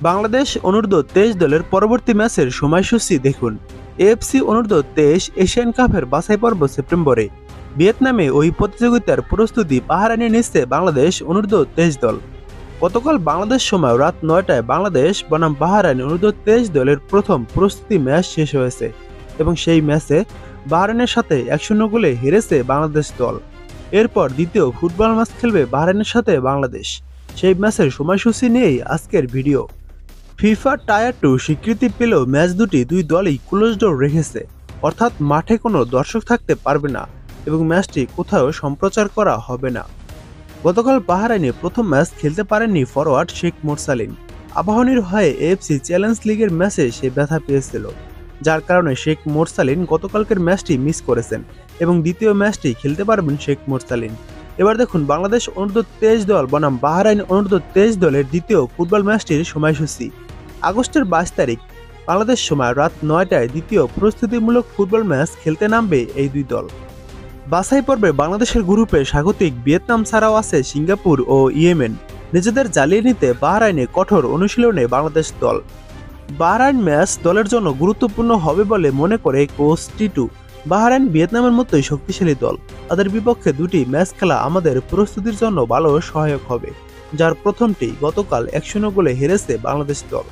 বাংলাদেশ অনূর্ধ্ব-23 দলের পরবর্তী ম্যাচের সময়সূচি দেখুন। এএফসি অনূর্ধ্ব-23 এশিয়ান কাপের বাছাই পর্ব সেপ্টেম্বরে। ভিয়েতনামে ওই প্রতিযোগিতার প্রস্তুতি পাহারা নিয়ে নিচ্ছে বাংলাদেশ অনূর্ধ্ব-23 দল। গতকাল বাংলাদেশ সময় রাত 9টায় বাংলাদেশ বনাম বাহরাইন অনূর্ধ্ব-23 দলের প্রথম প্রস্তুতি ম্যাচ শেষ হয়েছে এবং সেই ম্যাচে বাহরাইনের সাথে 1-0 গোলে হেরেছে বাংলাদেশ দল। এরপর দ্বিতীয় ফুটবল ম্যাচ খেলবে বাহরাইনের সাথে বাংলাদেশ। সেই ম্যাচের সময়সূচি নিয়েই আজকের ভিডিও। ফিফা টায়ার 2 স্বীকৃতি পেলেও ম্যাচ দুই দলই ক্লোজ ডোর রেখেছে, অর্থাৎ মাঠে কোনো দর্শক থাকতে পারবে না এবং ম্যাচটি কোথাও সম্প্রচার করা হবে না। গতকাল বাহরাইনে প্রথম ম্যাচ খেলতে পারেননি ফরোয়ার্ড শেখ মোরসালিন। আবাহনীর হয়ে এএফসি চ্যালেঞ্জ লিগের ম্যাচে সে ব্যথা পেয়েছিল, যার কারণে শেখ মোরসালিন গতকালকের ম্যাচটি মিস করেছেন এবং দ্বিতীয় ম্যাচটি খেলতে পারবেন শেখ মোরসালিন। এবার দেখুন বাংলাদেশ অনূর্ধ্ব-23 দল বনাম বাহরাইন অনূর্ধ্ব-23 দলের দ্বিতীয় ফুটবল ম্যাচটির সময়সূচি। আগস্টের 22 তারিখ বাংলাদেশ সময় রাত 9টায় দ্বিতীয় প্রস্তুতিমূলক ফুটবল ম্যাচ খেলতে নামবে এই দুই দল। বাছাই পর্বে বাংলাদেশের গ্রুপে স্বাগতিক ভিয়েতনাম ছাড়াও আছে সিঙ্গাপুর ও ইয়েমেন। নিজেদের জ্বালিয়ে নিতে বাহরাইনে কঠোর অনুশীলনে বাংলাদেশ দল। বাহরাইন ম্যাচ দলের জন্য গুরুত্বপূর্ণ হবে বলে মনে করে কোচ টিটু। বাহরাইন ভিয়েতনামের মতোই শক্তিশালী দল, তাদের বিপক্ষে দুটি ম্যাচ খেলা আমাদের প্রস্তুতির জন্য ভালো সহায়ক হবে, যার প্রথমটি গতকাল 1-0 গোলে হেরেছে বাংলাদেশ দল।